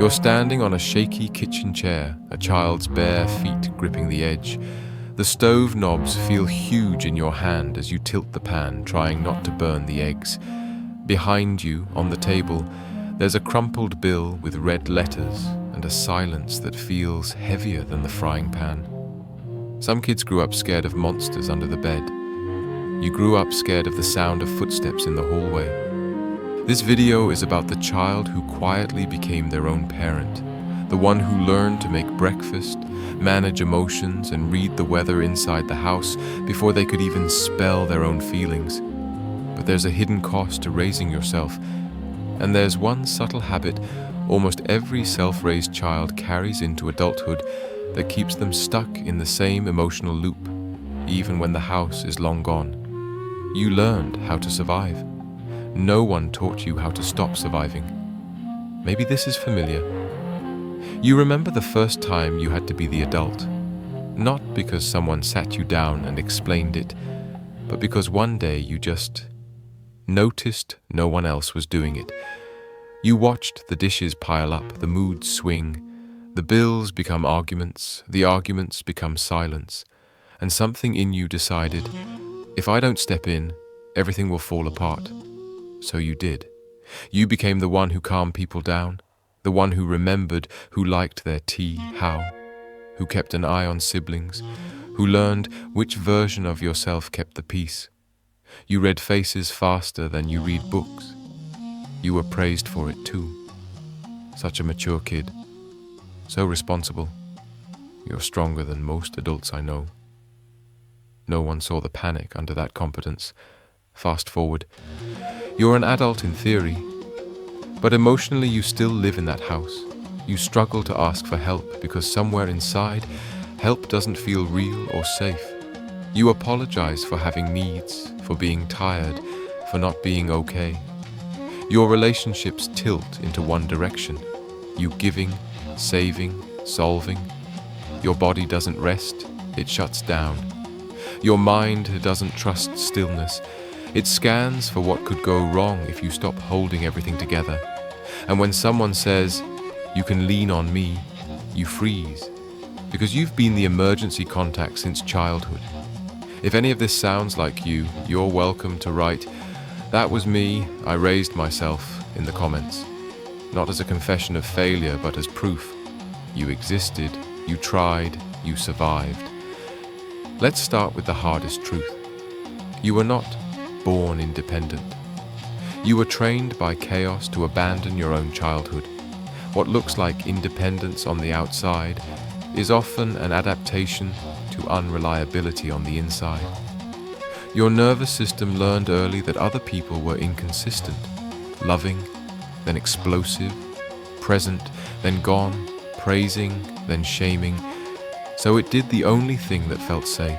You're standing on a shaky kitchen chair, a child's bare feet gripping the edge. The stove knobs feel huge in your hand as you tilt the pan, trying not to burn the eggs. Behind you, on the table, there's a crumpled bill with red letters and a silence that feels heavier than the frying pan. Some kids grew up scared of monsters under the bed. You grew up scared of the sound of footsteps in the hallway. This video is about the child who quietly became their own parent, the one who learned to make breakfast, manage emotions, and read the weather inside the house before they could even spell their own feelings. But there's a hidden cost to raising yourself, and there's one subtle habit almost every self-raised child carries into adulthood that keeps them stuck in the same emotional loop, even when the house is long gone. You learned how to survive. No one taught you how to stop surviving. Maybe this is familiar. You remember the first time you had to be the adult, not because someone sat you down and explained it, but because one day you just noticed no one else was doing it. You watched the dishes pile up, the moods swing, the bills become arguments, the arguments become silence, and something in you decided, if I don't step in, everything will fall apart. So you did. You became the one who calmed people down, the one who remembered, who liked their tea how, who kept an eye on siblings, who learned which version of yourself kept the peace. You read faces faster than you read books. You were praised for it too. Such a mature kid. So responsible. You're stronger than most adults I know. No one saw the panic under that competence. Fast forward. You're an adult in theory, but emotionally you still live in that house. You struggle to ask for help because somewhere inside, help doesn't feel real or safe. You apologize for having needs, for being tired, for not being okay. Your relationships tilt into one direction. You giving, saving, solving. Your body doesn't rest, it shuts down. Your mind doesn't trust stillness. It scans for what could go wrong if you stop holding everything together. And when someone says, "You can lean on me," you freeze, because you've been the emergency contact since childhood. If any of this sounds like you, you're welcome to write, "That was me, I raised myself," in the comments. Not as a confession of failure, but as proof. You existed, you tried, you survived. Let's start with the hardest truth. You were not born independent. You were trained by chaos to abandon your own childhood. What looks like independence on the outside is often an adaptation to unreliability on the inside. Your nervous system learned early that other people were inconsistent, loving, then explosive, present, then gone, praising, then shaming. So it did the only thing that felt safe.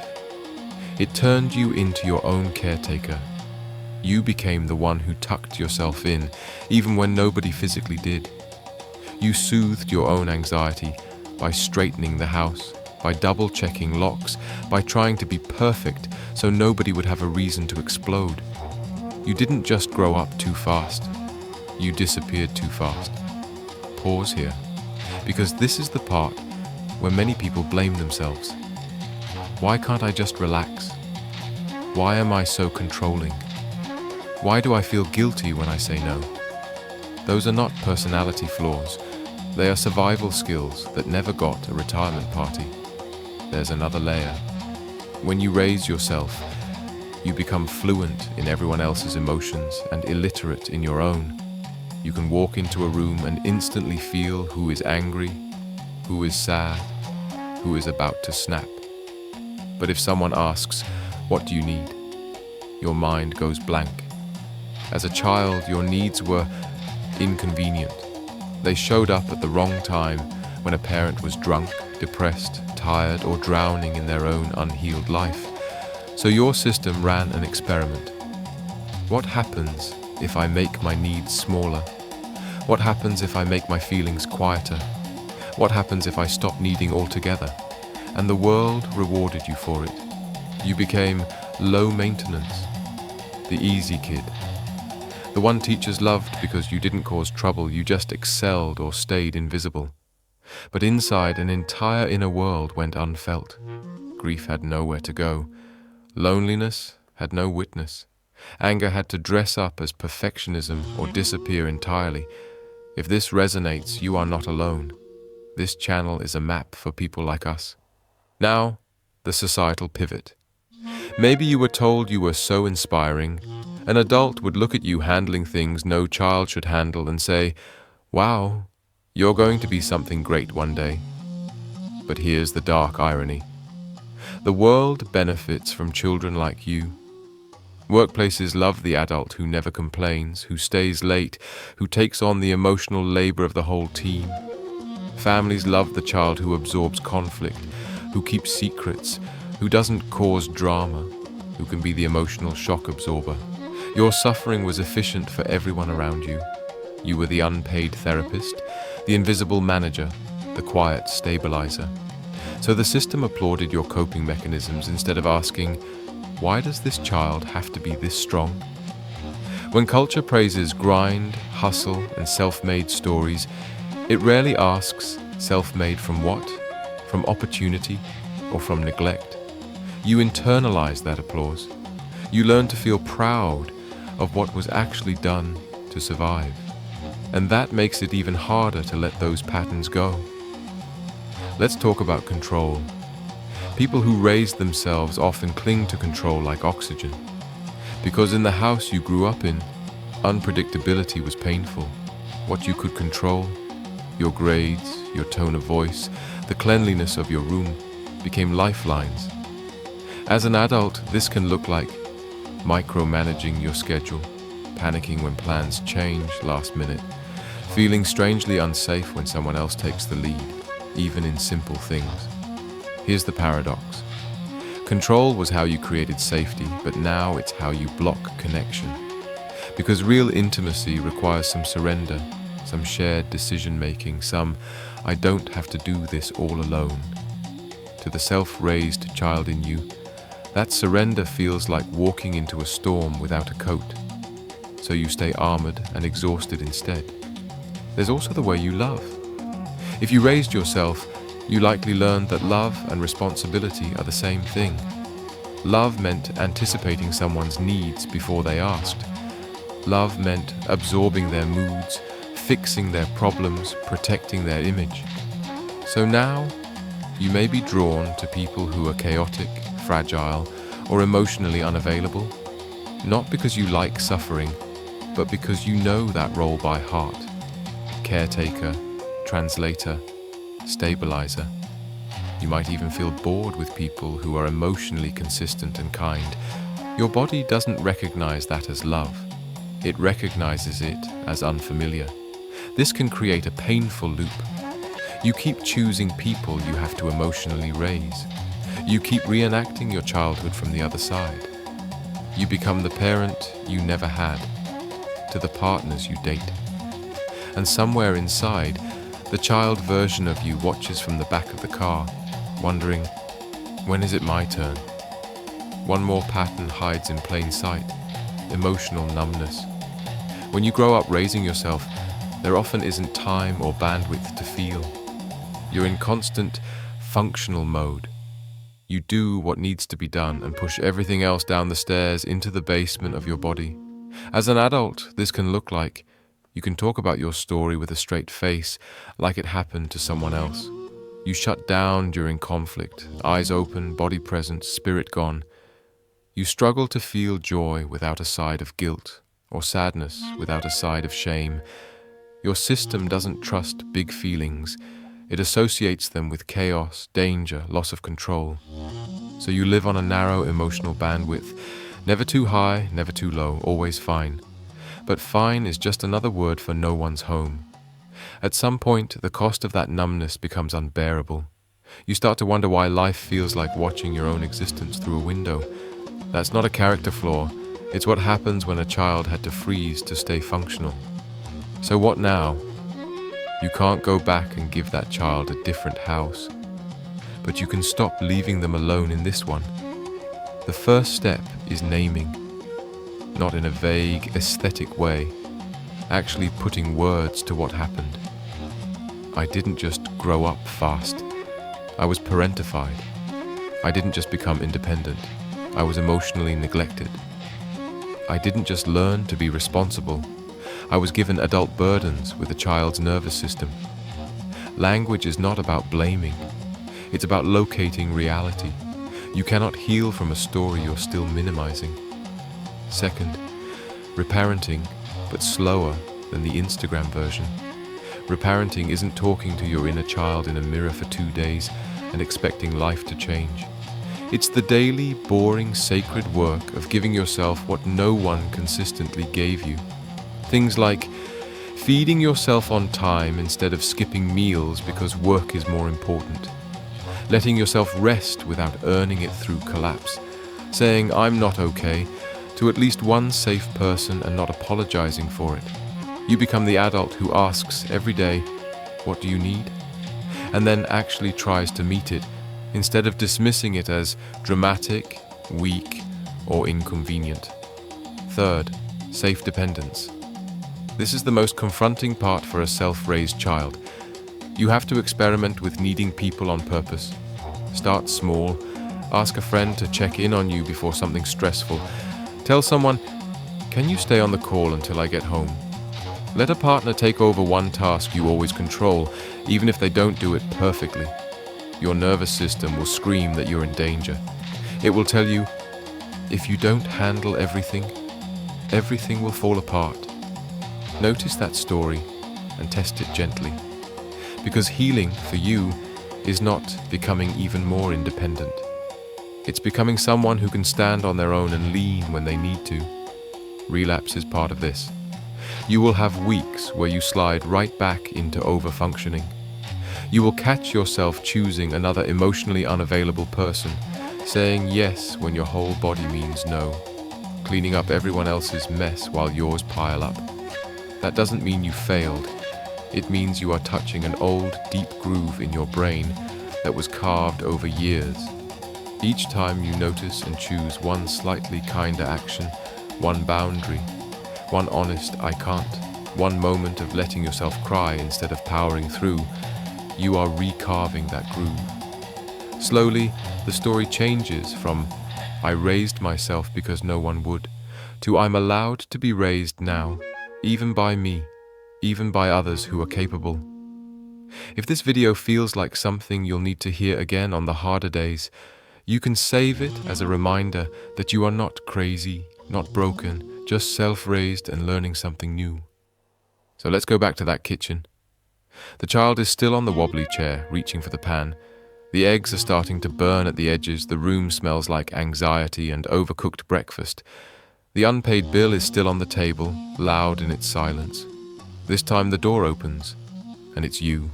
It turned you into your own caretaker. You became the one who tucked yourself in, even when nobody physically did. You soothed your own anxiety by straightening the house, by double-checking locks, by trying to be perfect so nobody would have a reason to explode. You didn't just grow up too fast. You disappeared too fast. Pause here, because this is the part where many people blame themselves. Why can't I just relax? Why am I so controlling? Why do I feel guilty when I say no? Those are not personality flaws. They are survival skills that never got a retirement party. There's another layer. When you raise yourself, you become fluent in everyone else's emotions and illiterate in your own. You can walk into a room and instantly feel who is angry, who is sad, who is about to snap. But if someone asks, "What do you need?" your mind goes blank. As a child, your needs were inconvenient. They showed up at the wrong time when a parent was drunk, depressed, tired, or drowning in their own unhealed life. So your system ran an experiment. What happens if I make my needs smaller? What happens if I make my feelings quieter? What happens if I stop needing altogether? And the world rewarded you for it. You became low maintenance, the easy kid. The one teachers loved because you didn't cause trouble, you just excelled or stayed invisible. But inside, an entire inner world went unfelt. Grief had nowhere to go. Loneliness had no witness. Anger had to dress up as perfectionism or disappear entirely. If this resonates, you are not alone. This channel is a map for people like us. Now, the societal pivot. Maybe you were told you were so inspiring. An adult would look at you handling things no child should handle and say, "Wow, you're going to be something great one day." But here's the dark irony. The world benefits from children like you. Workplaces love the adult who never complains, who stays late, who takes on the emotional labor of the whole team. Families love the child who absorbs conflict, who keeps secrets, who doesn't cause drama, who can be the emotional shock absorber. Your suffering was efficient for everyone around you. You were the unpaid therapist, the invisible manager, the quiet stabilizer. So the system applauded your coping mechanisms instead of asking, why does this child have to be this strong? When culture praises grind, hustle, and self-made stories, it rarely asks, self-made from what? From opportunity or from neglect? You internalize that applause. You learn to feel proud of what was actually done to survive. And that makes it even harder to let those patterns go. Let's talk about control. People who raise themselves often cling to control like oxygen. Because in the house you grew up in, unpredictability was painful. What you could control, your grades, your tone of voice, the cleanliness of your room, became lifelines. As an adult, this can look like micromanaging your schedule, panicking when plans change last minute, feeling strangely unsafe when someone else takes the lead, even in simple things. Here's the paradox. Control was how you created safety, but now it's how you block connection. Because real intimacy requires some surrender, some shared decision-making, some "I don't have to do this all alone." To the self-raised child in you, that surrender feels like walking into a storm without a coat. So you stay armored and exhausted instead. There's also the way you love. If you raised yourself, you likely learned that love and responsibility are the same thing. Love meant anticipating someone's needs before they asked. Love meant absorbing their moods, fixing their problems, protecting their image. So now, you may be drawn to people who are chaotic, fragile, or emotionally unavailable, not because you like suffering, but because you know that role by heart. Caretaker, translator, stabilizer. You might even feel bored with people who are emotionally consistent and kind. Your body doesn't recognize that as love. It recognizes it as unfamiliar. This can create a painful loop. You keep choosing people you have to emotionally raise. You keep reenacting your childhood from the other side. You become the parent you never had, to the partners you date. And somewhere inside, the child version of you watches from the back of the car, wondering, when is it my turn? One more pattern hides in plain sight, emotional numbness. When you grow up raising yourself, there often isn't time or bandwidth to feel. You're in constant functional mode. You do what needs to be done and push everything else down the stairs into the basement of your body. As an adult, this can look like you can talk about your story with a straight face, like it happened to someone else. You shut down during conflict, eyes open, body present, spirit gone. You struggle to feel joy without a side of guilt, or sadness without a side of shame. Your system doesn't trust big feelings. It associates them with chaos, danger, loss of control. So you live on a narrow emotional bandwidth, never too high, never too low, always fine. But fine is just another word for no one's home. At some point, the cost of that numbness becomes unbearable. You start to wonder why life feels like watching your own existence through a window. That's not a character flaw. It's what happens when a child had to freeze to stay functional. So what now? You can't go back and give that child a different house. But you can stop leaving them alone in this one. The first step is naming. not in a vague, aesthetic way, actually putting words to what happened. I didn't just grow up fast. I was parentified. I didn't just become independent. I was emotionally neglected. I didn't just learn to be responsible. I was given adult burdens with a child's nervous system. Language is not about blaming. It's about locating reality. You cannot heal from a story you're still minimizing. Second, reparenting, but slower than the Instagram version. Reparenting isn't talking to your inner child in a mirror for 2 days and expecting life to change. It's the daily, boring, sacred work of giving yourself what no one consistently gave you. Things like feeding yourself on time instead of skipping meals because work is more important. Letting yourself rest without earning it through collapse. Saying I'm not okay to at least one safe person and not apologizing for it. You become the adult who asks every day, "What do you need?" and then actually tries to meet it instead of dismissing it as dramatic, weak, or inconvenient. Third, safe dependence. This is the most confronting part for a self-raised child. You have to experiment with needing people on purpose. Start small. Ask a friend to check in on you before something stressful. Tell someone, "Can you stay on the call until I get home?" Let a partner take over one task you always control, even if they don't do it perfectly. Your nervous system will scream that you're in danger. It will tell you, if you don't handle everything, everything will fall apart. Notice that story and test it gently. Because healing for you is not becoming even more independent. It's becoming someone who can stand on their own and lean when they need to. Relapse is part of this. You will have weeks where you slide right back into overfunctioning. You will catch yourself choosing another emotionally unavailable person, saying yes when your whole body means no, cleaning up everyone else's mess while yours pile up. That doesn't mean you failed. It means you are touching an old, deep groove in your brain that was carved over years. Each time you notice and choose one slightly kinder action, one boundary, one honest "I can't," one moment of letting yourself cry instead of powering through, you are recarving that groove. Slowly, the story changes from "I raised myself because no one would" to "I'm allowed to be raised now, even by me, even by others who are capable." If this video feels like something you'll need to hear again on the harder days, you can save it as a reminder that you are not crazy, not broken, just self-raised and learning something new. So let's go back to that kitchen. The child is still on the wobbly chair, reaching for the pan. The eggs are starting to burn at the edges. The room smells like anxiety and overcooked breakfast. The unpaid bill is still on the table, loud in its silence. This time the door opens, and it's you.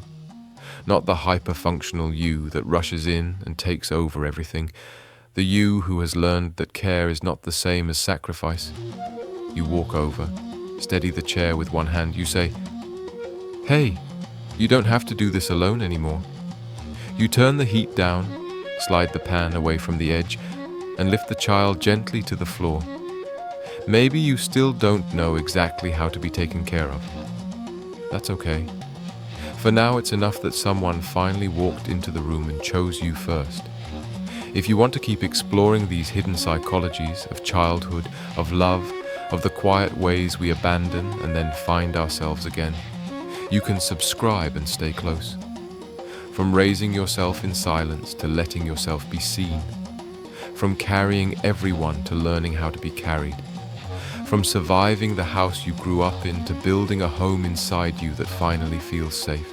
Not the hyper-functional you that rushes in and takes over everything. The you who has learned that care is not the same as sacrifice. You walk over, steady the chair with one hand. You say, "Hey, you don't have to do this alone anymore." You turn the heat down, slide the pan away from the edge, and lift the child gently to the floor. Maybe you still don't know exactly how to be taken care of. That's okay. For now, it's enough that someone finally walked into the room and chose you first. If you want to keep exploring these hidden psychologies of childhood, of love, of the quiet ways we abandon and then find ourselves again, you can subscribe and stay close. From raising yourself in silence to letting yourself be seen. From carrying everyone to learning how to be carried. From surviving the house you grew up in to building a home inside you that finally feels safe.